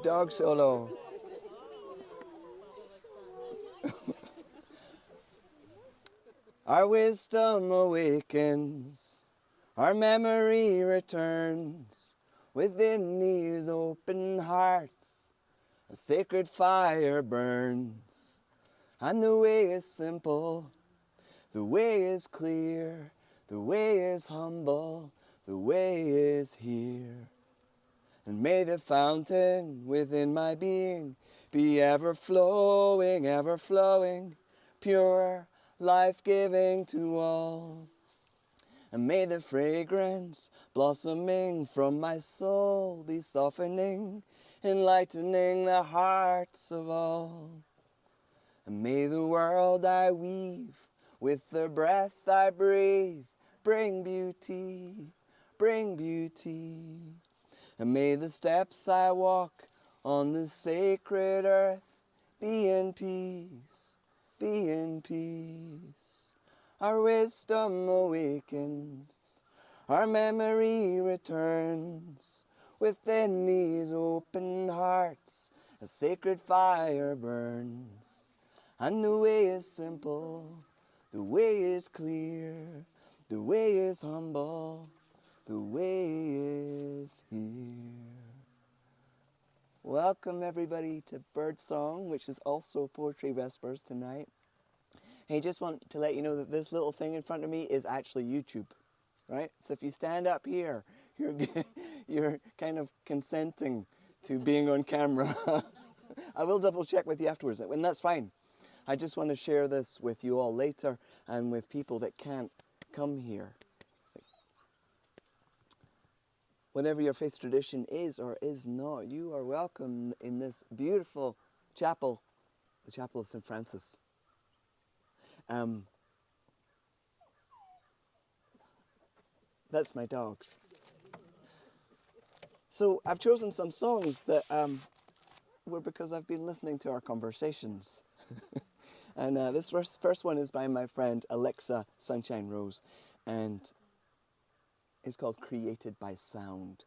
Dog solo. Our wisdom awakens, our memory returns. Within these open hearts, a sacred fire burns. And the way is simple, the way is clear, the way is humble, the way is here. And may the fountain within my being be ever flowing, pure, life-giving to all. And may the fragrance blossoming from my soul be softening, enlightening the hearts of all. And may the world I weave with the breath I breathe bring beauty, bring beauty. And may the steps I walk on this sacred earth be in peace, be in peace. Our wisdom awakens, our memory returns. Within these open hearts, a sacred fire burns. And the way is simple, the way is clear, the way is humble, the way is here. Welcome everybody to BirdSong, which is also Poetry Vespers tonight. Hey, just want to let you know that this little thing in front of me is actually YouTube, right? So if you stand up here, you're kind of consenting to being on camera. I will double check with you afterwards, and that's fine. I just want to share this with you all later and with people that can't come here. Whatever your faith tradition is or is not, you are welcome in this beautiful chapel, the Chapel of St. Francis. That's my dogs. So I've chosen some songs that were because I've been listening to our conversations. And this first one is by my friend Alexa Sunshine Rose, and it's called Created by Sound.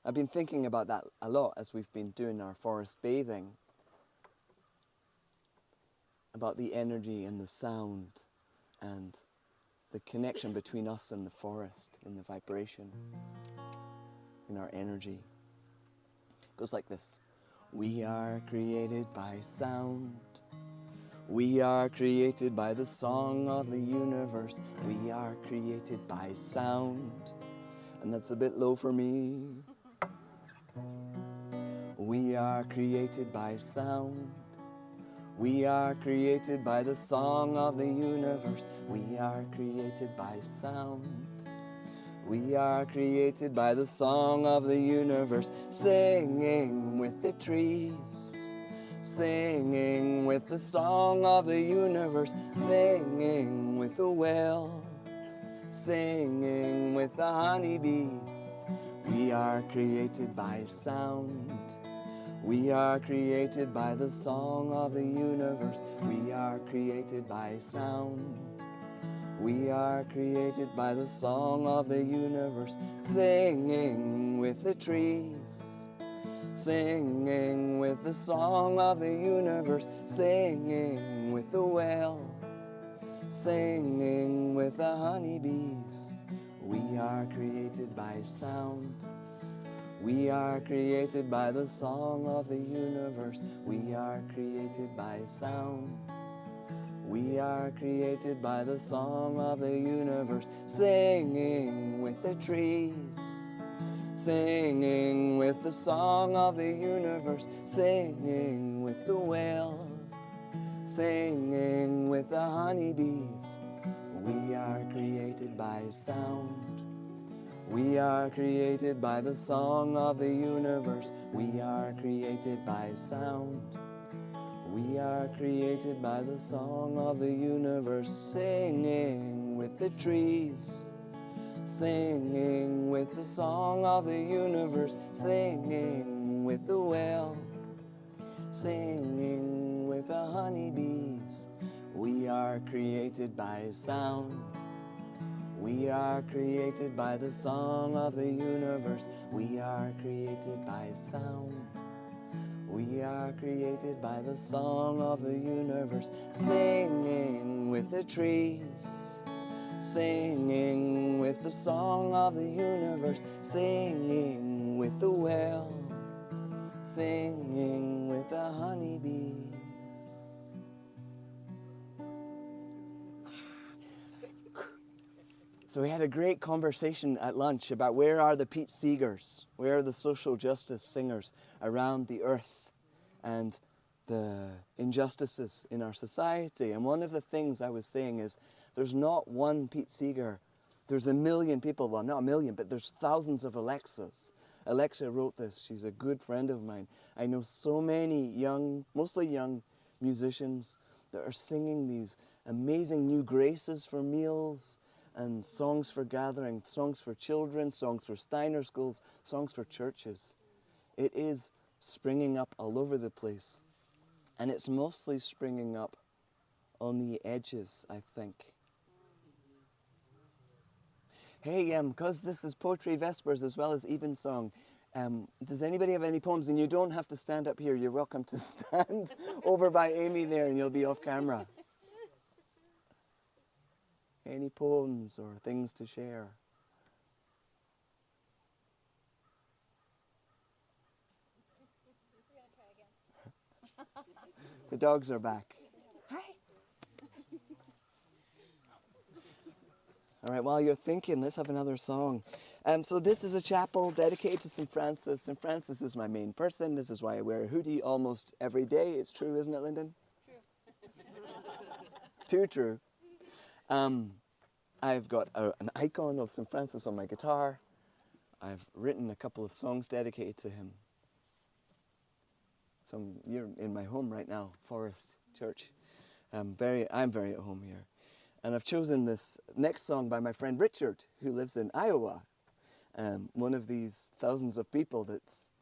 I've been thinking about that a lot as we've been doing our forest bathing, about the energy and the sound and the connection between us and the forest, in the vibration, in our energy. It goes like this. We are created by sound. We are created by the song of the universe. We are created by sound. And that's a bit low for me. We are created by sound. We are created by the song of the universe. We are created by sound. We are created by the song of the universe, singing with the trees, singing with the song of the universe, singing with the whale, singing with the honeybees. We are created by sound. We are created by the song of the universe. We are created by sound. We are created by the song of the universe, singing with the trees, singing with the song of the universe, singing with the whale, singing with the honeybees. We are created by sound. We are created by the song of the universe. We are created by sound. We are created by the song of the universe, singing with the trees, singing with the song of the universe, singing with the whale, singing with the honeybees. We are created by sound. We are created by the song of the universe. We are created by sound. We are created by the song of the universe, singing with the trees, singing with the song of the universe, singing with the whale, singing with the honeybees. We are created by sound. We are created by the song of the universe. We are created by sound. We are created by the song of the universe, singing with the trees, singing with the song of the universe, singing with the whale, singing with the honeybees. So we had a great conversation at lunch about where are the Pete Seegers, where are the social justice singers around the earth, and the injustices in our society. And one of the things I was saying is there's not one Pete Seeger. There's a million people, well, not a million, but there's thousands of Alexas. Alexa wrote this. She's a good friend of mine. I know so many young, mostly young musicians that are singing these amazing new graces for meals and songs for gathering, songs for children, songs for Steiner schools, songs for churches. It is springing up all over the place. And it's mostly springing up on the edges, I think. Hey, because this is Poetry Vespers as well as Evensong, does anybody have any poems? And you don't have to stand up here. You're welcome to stand over by Amy there and you'll be off camera. Any poems or things to share? The dogs are back. Hi. All right, while you're thinking, let's have another song. So this is a chapel dedicated to St. Francis. St. Francis is my main person. This is why I wear a hoodie almost every day. It's true, isn't it, Lyndon? True. Too true. I've got an icon of St. Francis on my guitar. I've written a couple of songs dedicated to him. So you're in my home right now, Forest Church. I'm very at home here. And I've chosen this next song by my friend Richard, who lives in Iowa. One of these thousands of people that's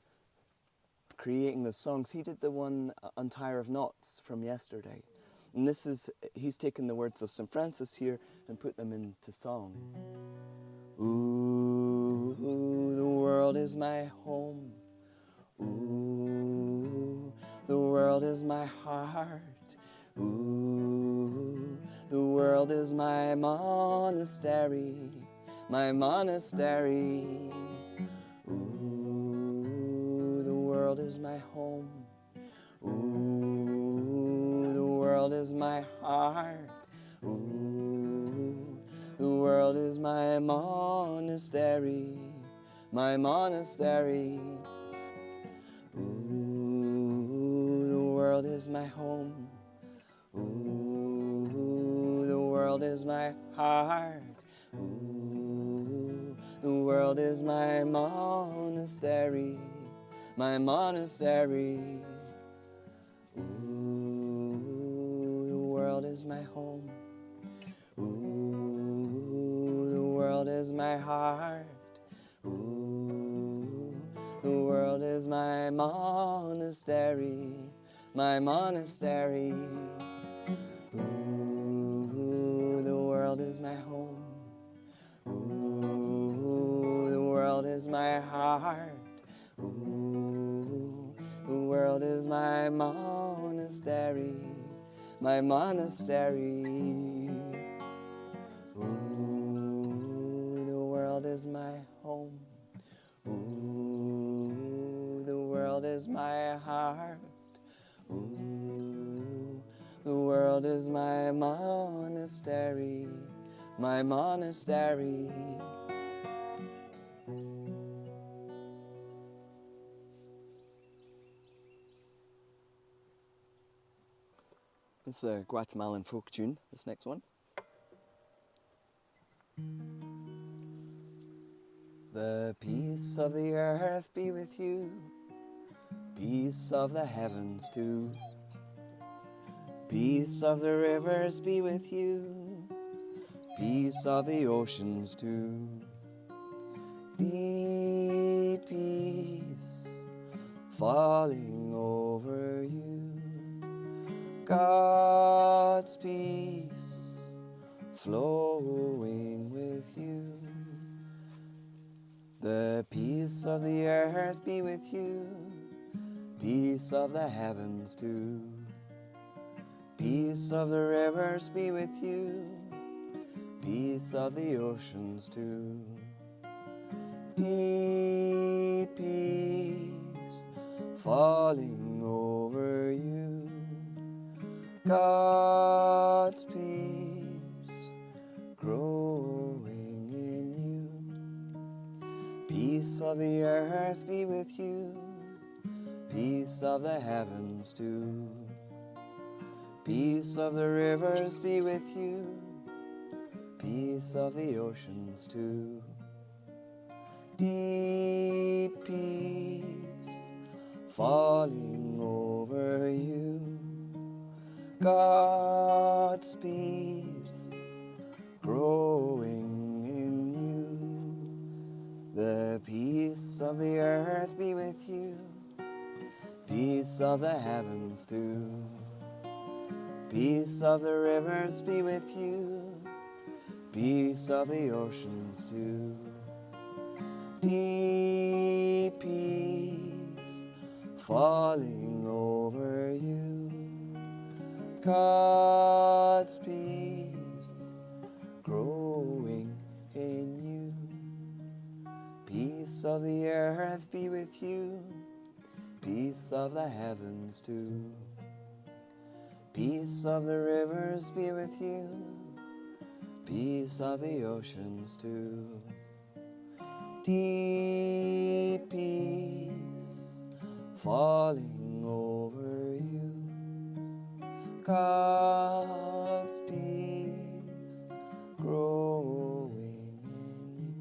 creating the songs. He did the one on Tierre of Knots from yesterday. And he's taken the words of St. Francis here and put them into song. Ooh, the world is my home. Ooh, the world is my heart. Ooh, the world is my monastery, my monastery. Ooh, the world is my home. Ooh, the world is my heart. Ooh, the world is my monastery, my monastery. Ooh, the world is my home. Ooh, the world is my heart. Ooh, the world is my monastery, my monastery. Ooh, the world is my home. Ooh, the world is my heart. Ooh, the world is my monastery, my monastery. Ooh, the world is my home. Ooh, the world is my heart. Ooh, the world is my monastery, my monastery. Ooh, the world is my home. Ooh, the world is my heart. Ooh, the world is my monastery, my monastery. It's a Guatemalan folk tune, this next one. The peace of the earth be with you, peace of the heavens too. Peace of the rivers be with you, peace of the oceans too. Deep peace falling over you, God's peace flowing with you. The peace of the earth be with you, peace of the heavens too. Peace of the rivers be with you, peace of the oceans too. Deep peace falling over you, God's peace growing in you. Peace of the earth be with you, peace of the heavens too. Peace of the rivers be with you, peace of the oceans too. Deep peace falling over you, God's peace growing in you. The peace of the earth be with you, peace of the heavens too. Peace of the rivers be with you, peace of the oceans too. Deep peace falling over you, God's peace growing in you. Peace of the earth be with you, peace of the heavens too. Peace of the rivers be with you, peace of the oceans too. Deep peace falling over you, God's peace growing in you.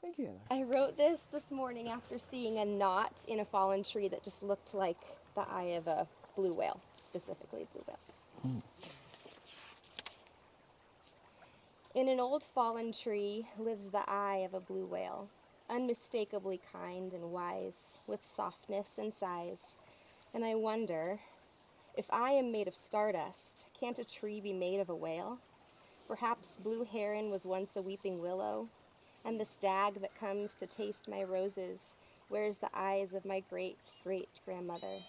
Thank you, Hannah. I wrote this morning after seeing a knot in a fallen tree that just looked like the eye of a blue whale, specifically a blue whale. In an old fallen tree lives the eye of a blue whale, unmistakably kind and wise, with softness and sighs. And I wonder, if I am made of stardust, can't a tree be made of a whale? Perhaps blue heron was once a weeping willow, and the stag that comes to taste my roses wears the eyes of my great-great-grandmother.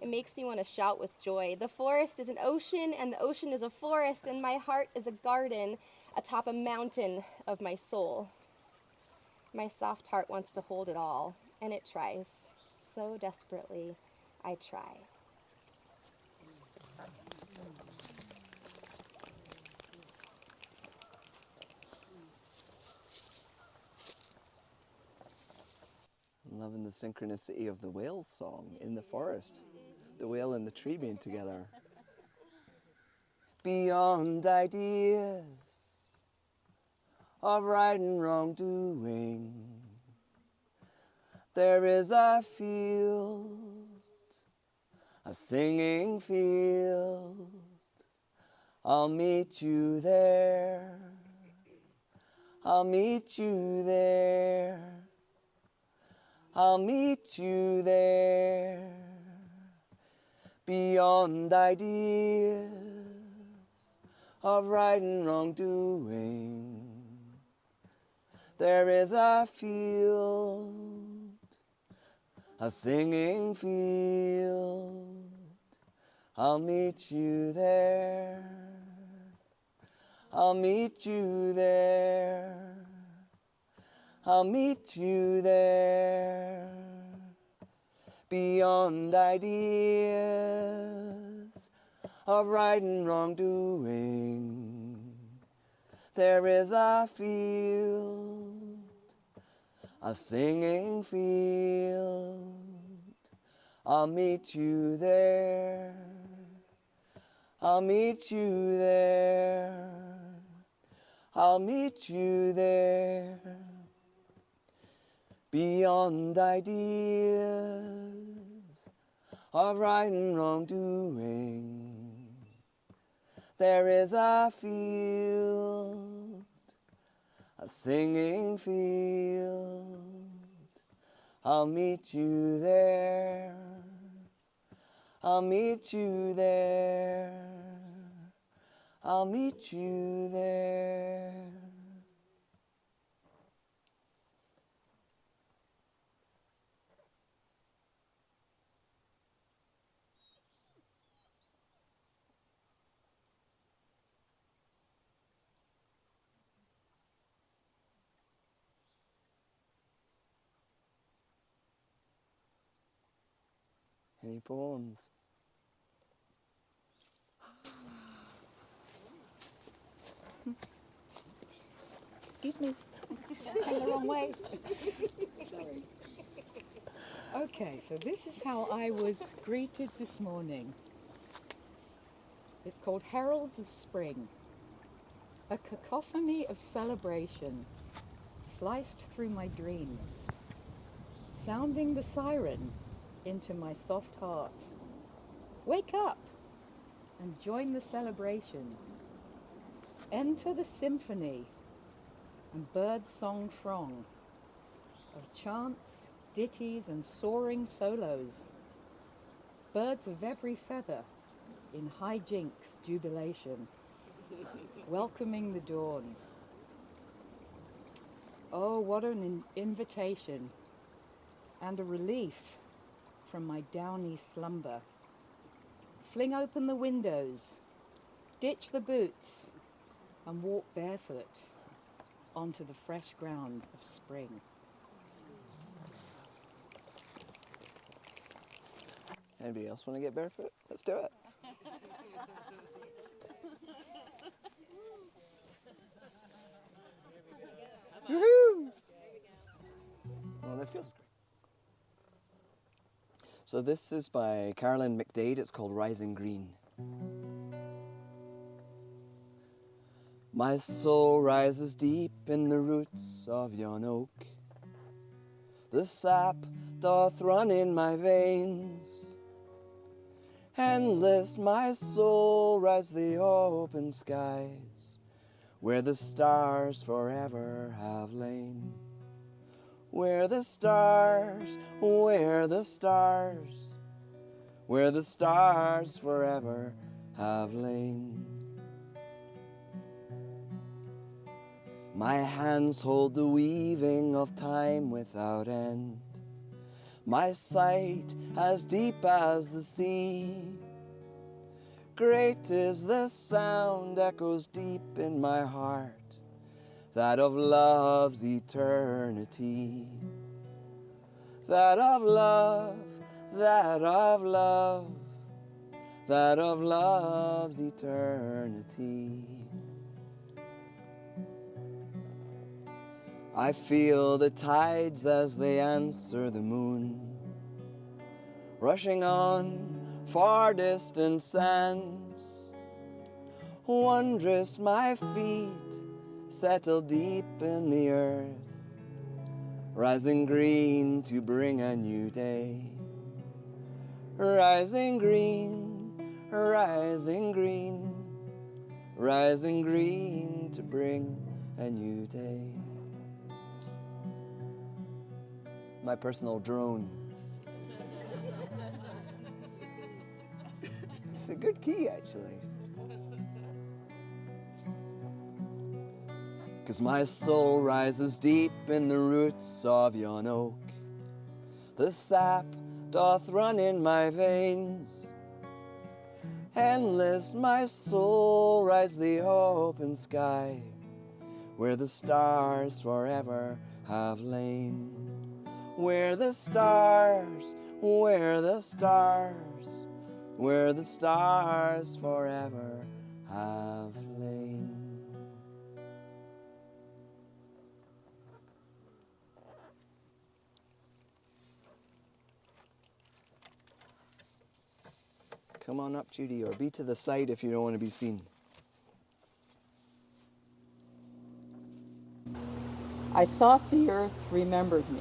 It makes me want to shout with joy. The forest is an ocean, and the ocean is a forest, and my heart is a garden atop a mountain of my soul. My soft heart wants to hold it all, and it tries. So desperately, I try. I'm loving the synchronicity of the whale song in the forest. The whale and the tree being together. Beyond ideas of right and wrong doing, there is a field, a singing field. I'll meet you there. I'll meet you there. I'll meet you there. Beyond ideas of right and wrong doing, there is a field, a singing field. I'll meet you there. I'll meet you there. I'll meet you there. Beyond ideas of right and wrong doing, there is a field, a singing field. I'll meet you there. I'll meet you there. I'll meet you there. Beyond ideas of right and wrongdoing, there is a field, a singing field. I'll meet you there. I'll meet you there. I'll meet you there. Any poems? Excuse me, I'm the wrong way. Sorry. Okay, so this is how I was greeted this morning. It's called Heralds of Spring. A cacophony of celebration sliced through my dreams, sounding the siren into my soft heart. Wake up and join the celebration. Enter the symphony and BirdSong throng of chants, ditties and soaring solos. Birds of every feather in hijinks jubilation, welcoming the dawn. Oh, what an invitation and a relief from my downy slumber. Fling open the windows, ditch the boots, and walk barefoot onto the fresh ground of spring. Anybody else want to get barefoot? Let's do it. Woohoo! Well, that feels great. So this is by Carolyn McDade. It's called Rising Green. My soul rises deep in the roots of yon oak. The sap doth run in my veins. Endless my soul rides the open skies, where the stars forever have lain. Where the stars, where the stars, where the stars forever have lain. My hands hold the weaving of time without end. My sight as deep as the sea. Great is the sound echoes deep in my heart, that of love's eternity. That of love, that of love, that of love's eternity. I feel the tides as they answer the moon, rushing on far distant sands. Wondrous my feet settle deep in the earth, rising green to bring a new day. Rising green, rising green, rising green to bring a new day. My personal drone. It's a good key, actually. 'Cause my soul rises deep in the roots of yon oak. The sap doth run in my veins. Endless my soul rides the open sky, where the stars forever have lain. Where the stars, where the stars, where the stars forever have lain. Come on up, Judy, or be to the side if you don't want to be seen. I thought the earth remembered me.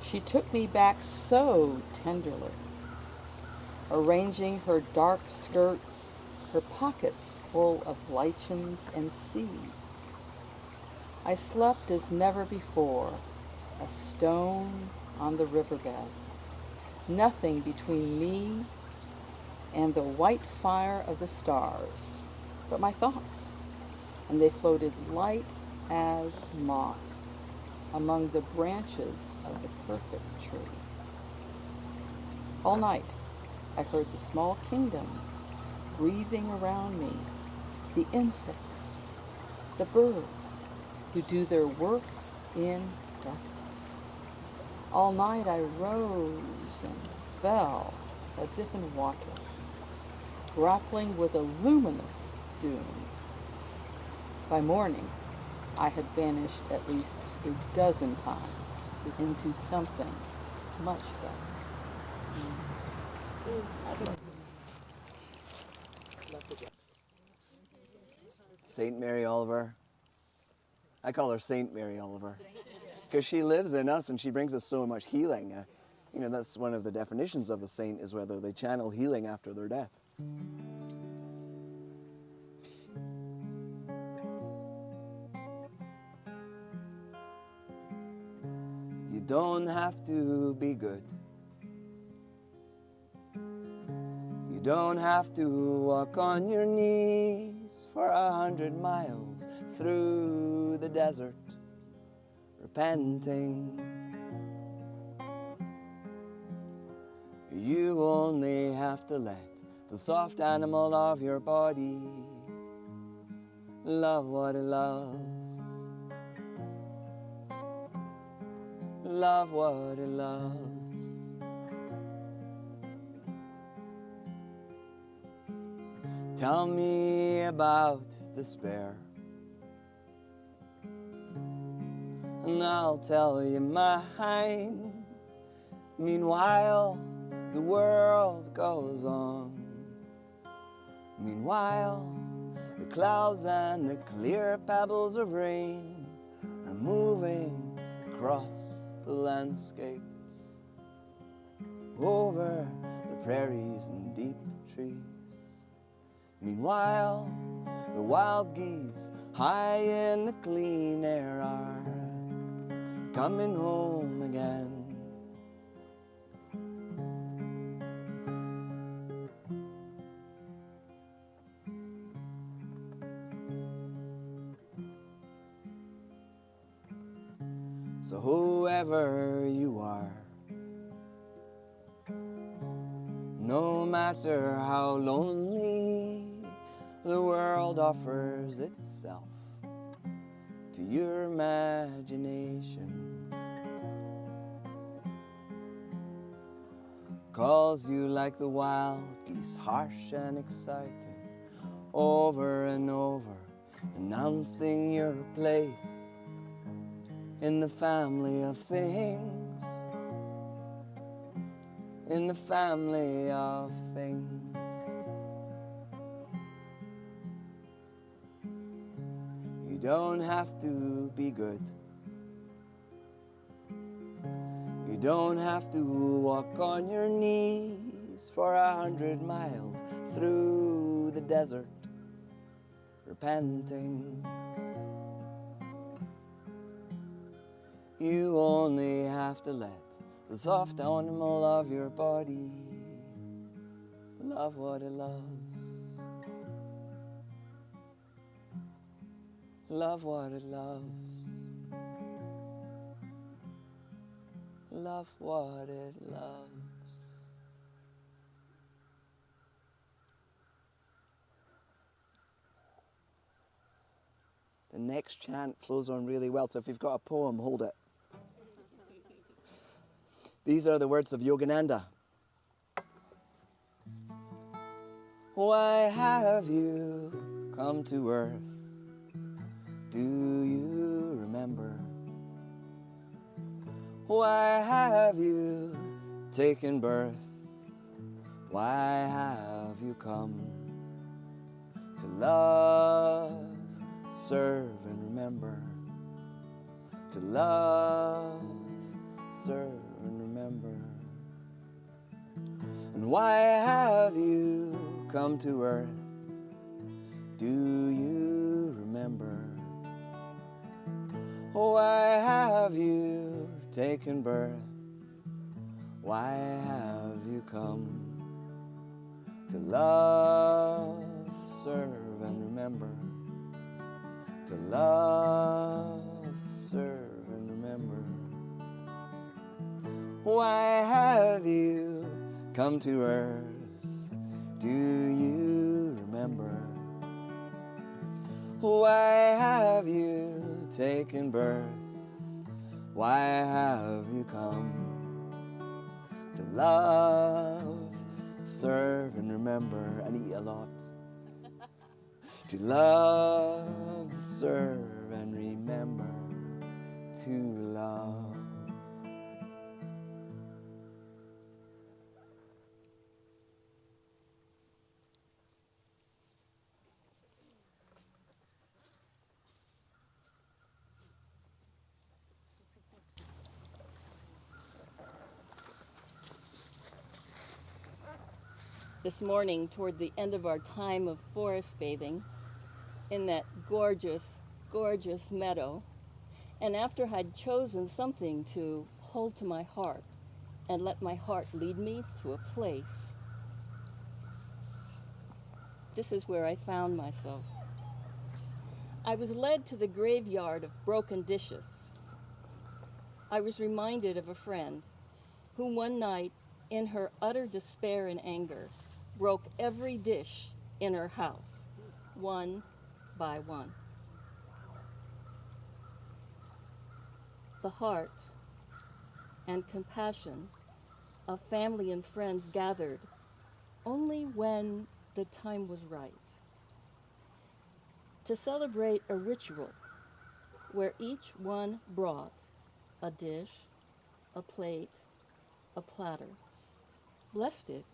She took me back so tenderly, arranging her dark skirts, her pockets full of lichens and seeds. I slept as never before, a stone on the riverbed, nothing between me and the white fire of the stars, but my thoughts, and they floated light as moss among the branches of the perfect trees. All night I heard the small kingdoms breathing around me, the insects, the birds who do their work in darkness. All night I rose and fell as if in water, grappling with a luminous doom. By morning, I had vanished at least a dozen times into something much better. Saint Mary Oliver. I call her Saint Mary Oliver because she lives in us and she brings us so much healing. You know, that's one of the definitions of a saint, is whether they channel healing after their death. You don't have to be good. You don't have to walk on your knees for 100 miles through the desert, repenting. You only have to let the soft animal of your body love what it loves. Love what it loves. Tell me about despair, and I'll tell you mine. Meanwhile, the world goes on. Meanwhile, the clouds and the clear pebbles of rain are moving across the landscapes, over the prairies and deep trees. Meanwhile, the wild geese high in the clean air are coming home again. So whoever you are, no matter how lonely the world offers itself to your imagination, calls you like the wild geese, harsh and exciting, over and over, announcing your place in the family of things, in the family of things. You don't have to be good. You don't have to walk on your knees for 100 miles through the desert, repenting. You only have to let the soft animal of your body love what it loves. Love what it loves. Love what it loves. The next chant flows on really well, so if you've got a poem, hold it. These are the words of Yogananda. Why have you come to earth? Do you remember? Why have you taken birth? Why have you come to love, serve, and remember? to love, serve, and remember. And why have you come to earth? Do you remember? Why have you taken birth? Why have you come to love, serve, and remember? To love, serve, and remember. Why have you come to earth? Do you remember? Why have you taken birth? Why have you come to love, serve, and remember, and eat a lot? To love, serve, and remember to love. This morning, toward the end of our time of forest bathing, in that gorgeous, gorgeous meadow, and after I'd chosen something to hold to my heart and let my heart lead me to a place, this is where I found myself. I was led to the graveyard of broken dishes. I was reminded of a friend who one night, in her utter despair and anger, broke every dish in her house, one by one. The heart and compassion of family and friends gathered only when the time was right to celebrate a ritual where each one brought a dish, a plate, a platter, blessed it,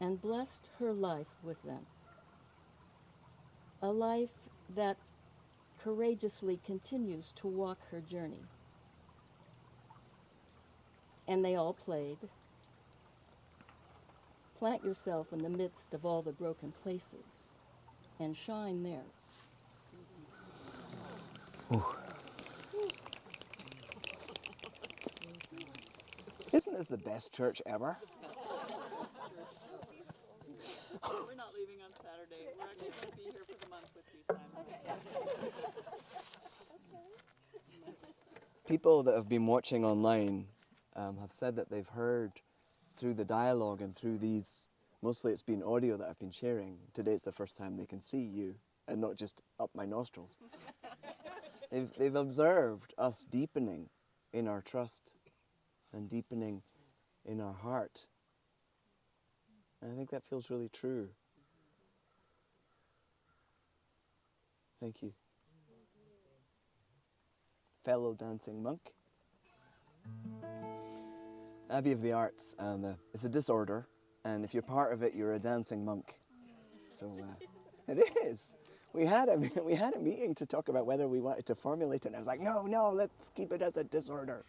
and blessed her life with them. A life that courageously continues to walk her journey. And they all played. Plant yourself in the midst of all the broken places and shine there. Isn't this the best church ever? We're not leaving on Saturday. We're actually going to be here for the month with you, Simon. People that have been watching online have said that they've heard through the dialogue and through these, mostly it's been audio that I've been sharing. Today it's the first time they can see you and not just up my nostrils. They've observed us deepening in our trust and deepening in our heart. And I think that feels really true. Thank you. Fellow dancing monk. Abbey of the Arts, it's a disorder, and if you're part of it, you're a dancing monk. So it is. We had a meeting to talk about whether we wanted to formulate it, and I was like, no, let's keep it as a disorder.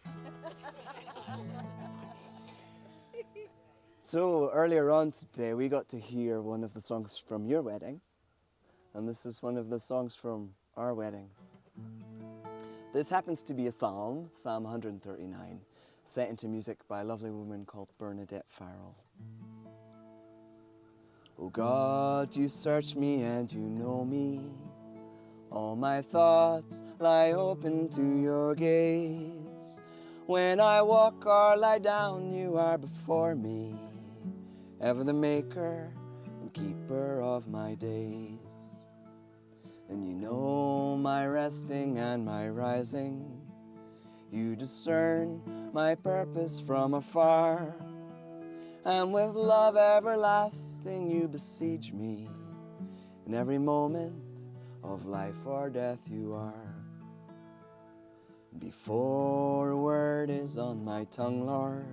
So earlier on today, we got to hear one of the songs from your wedding, and this is one of the songs from our wedding. This happens to be a psalm, Psalm 139, set into music by a lovely woman called Bernadette Farrell. Oh God, you search me and you know me. All my thoughts lie open to your gaze. When I walk or lie down, you are before me, ever the maker and keeper of my days. And you know my resting and my rising. You discern my purpose from afar. And with love everlasting you besiege me. In every moment of life or death you are. Before a word is on my tongue, Lord,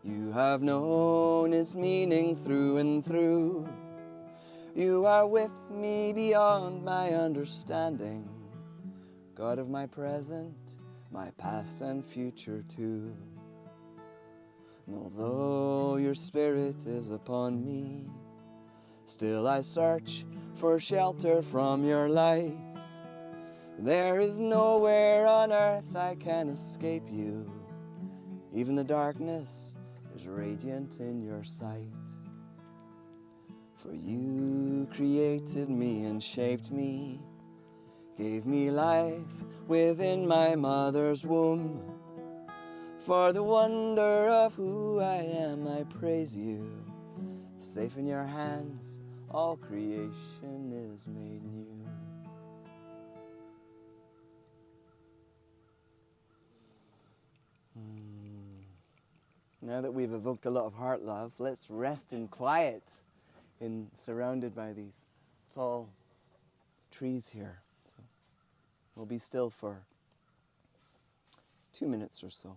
you have known its meaning through and through. You are with me beyond my understanding, God of my present my past and future too. And although your spirit is upon me, still I search for shelter from your light. There is nowhere on earth I can escape you. Even the darkness is radiant in your sight. For you created me and shaped me, gave me life within my mother's womb. For the wonder of who I am, I praise you. Safe in your hands, all creation is made new. Now that we've evoked a lot of heart love, let's rest in quiet, surrounded by these tall trees here. So we'll be still for 2 minutes or so.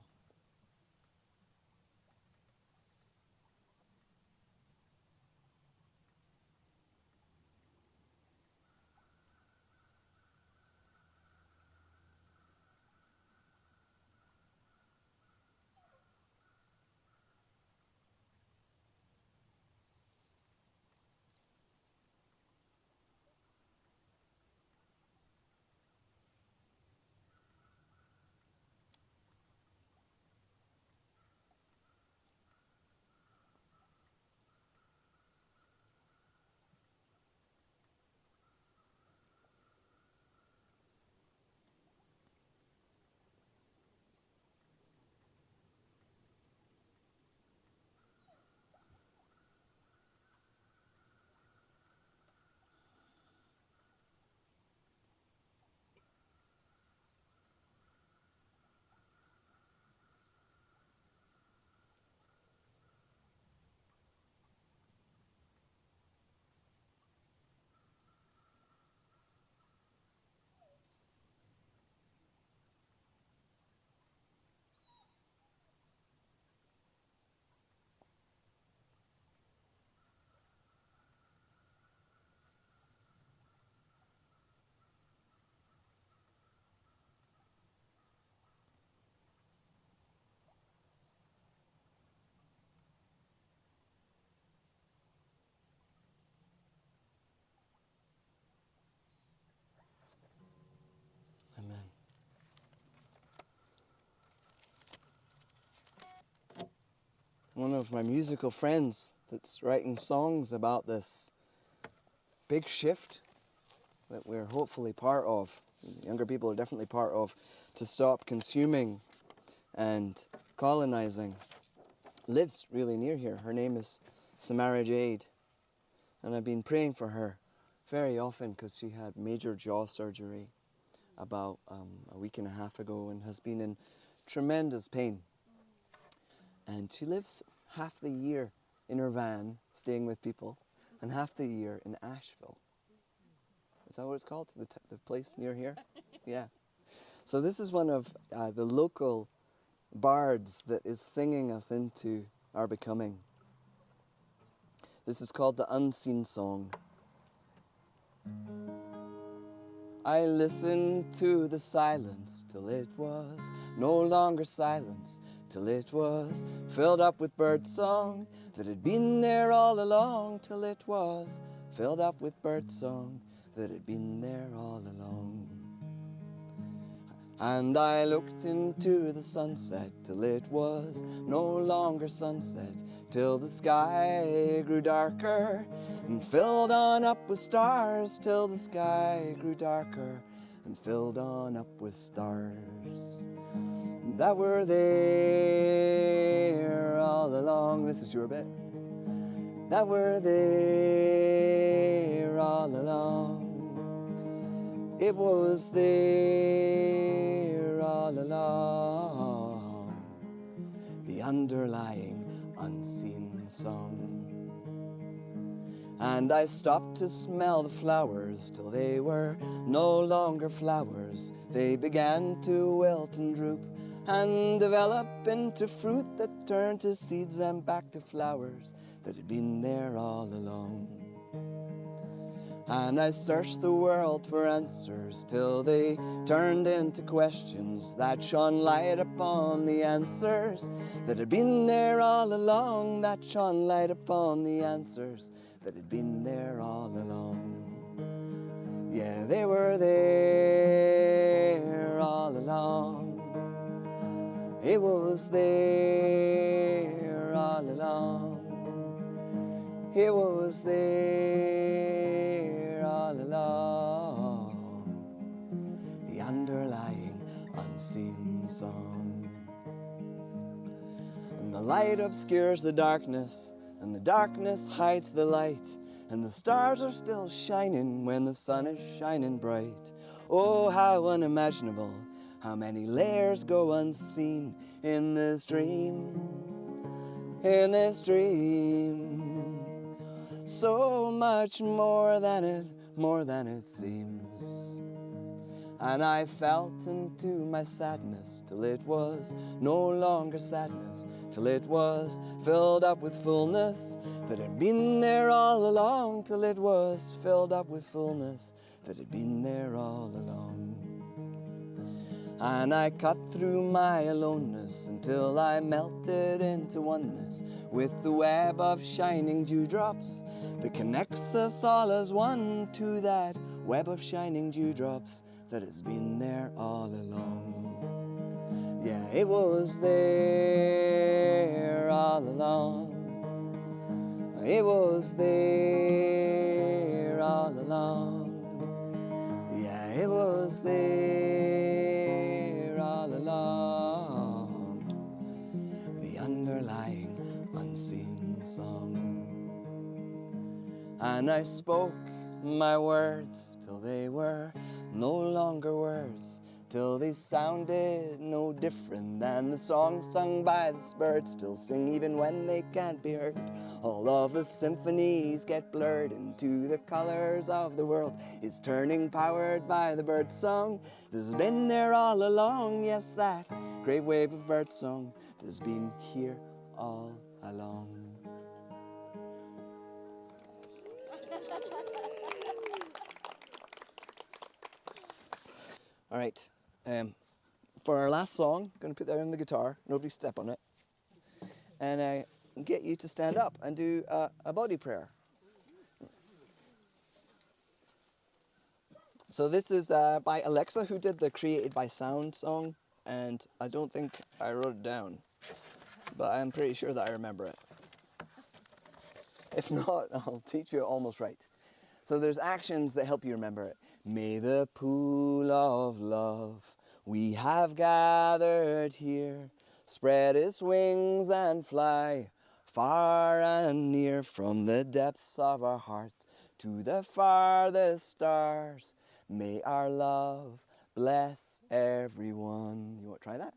Amen. One of my musical friends that's writing songs about this big shift that we're hopefully part of, younger people are definitely part of, to stop consuming and colonizing, lives really near here. Her name is Samara Jade, and I've been praying for her very often because she had major jaw surgery about a week and a half ago and has been in tremendous pain. And she lives half the year in her van, staying with people, and half the year in Asheville. Is that what it's called? The place near here? Yeah. So this is one of the local bards that is singing us into our becoming. This is called the Unseen Song. I listened to the silence till it was no longer silence, till it was filled up with birdsong that had been there all along, till it was filled up with birdsong that had been there all along. And I looked into the sunset till it was no longer sunset, till the sky grew darker and filled on up with stars, till the sky grew darker and filled on up with stars that were there all along. This is your bit. That were there all along. It was there all along. The underlying unseen song. And I stopped to smell the flowers till they were no longer flowers. They began to wilt and droop and develop into fruit that turned to seeds and back to flowers that had been there all along. And I searched the world for answers till they turned into questions that shone light upon the answers that had been there all along, that shone light upon the answers that had been there all along. Yeah, they were there all along. It was there all along. It was there all along. The underlying unseen song. And the light obscures the darkness, and the darkness hides the light, and the stars are still shining when the sun is shining bright. Oh, how unimaginable, how many layers go unseen in this dream, in this dream. So much more than it seems. And I felt into my sadness till it was no longer sadness, till it was filled up with fullness that had been there all along, till it was filled up with fullness that had been there all along. And I cut through my aloneness until I melted into oneness with the web of shining dewdrops that connects us all as one to that web of shining dewdrops that has been there all along. Yeah, it was there all along. It was there all along. Yeah, it was there all along. The underlying unseen song. And I spoke my words till they were no longer words, till they sounded no different than the song sung by the birds still sing even when they can't be heard. All of the symphonies get blurred into the colors of the world is turning, powered by the bird song that's been there all along. Yes, that great wave of bird song that's been here all along. All right, for our last song, I'm going to put that on the guitar, nobody step on it, and get you to stand up and do a body prayer. So this is by Alexa, who did the Created by Sound song, and I don't think I wrote it down, but I'm pretty sure that I remember it. If not, I'll teach you it almost right. So there's actions that help you remember it. May the pool of love we have gathered here spread its wings and fly far and near, from the depths of our hearts to the farthest stars. May our love bless everyone. You want to try that?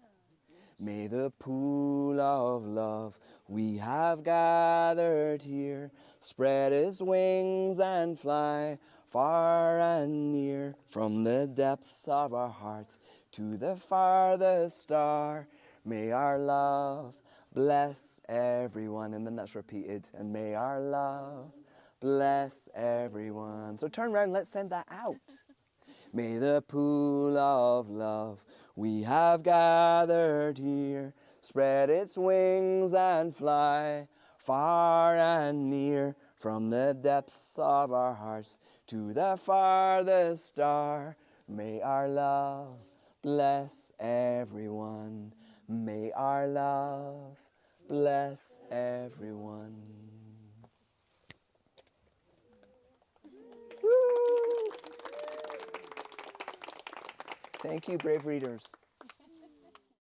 May the pool of love we have gathered here spread its wings and fly far and near, from the depths of our hearts to the farthest star. May our love bless everyone. And then that's repeated. And may our love bless everyone. So turn around, let's send that out. May the pool of love we have gathered here spread its wings and fly far and near, from the depths of our hearts to the farthest star. May our love bless everyone. May our love bless everyone. Woo! Thank you, brave readers.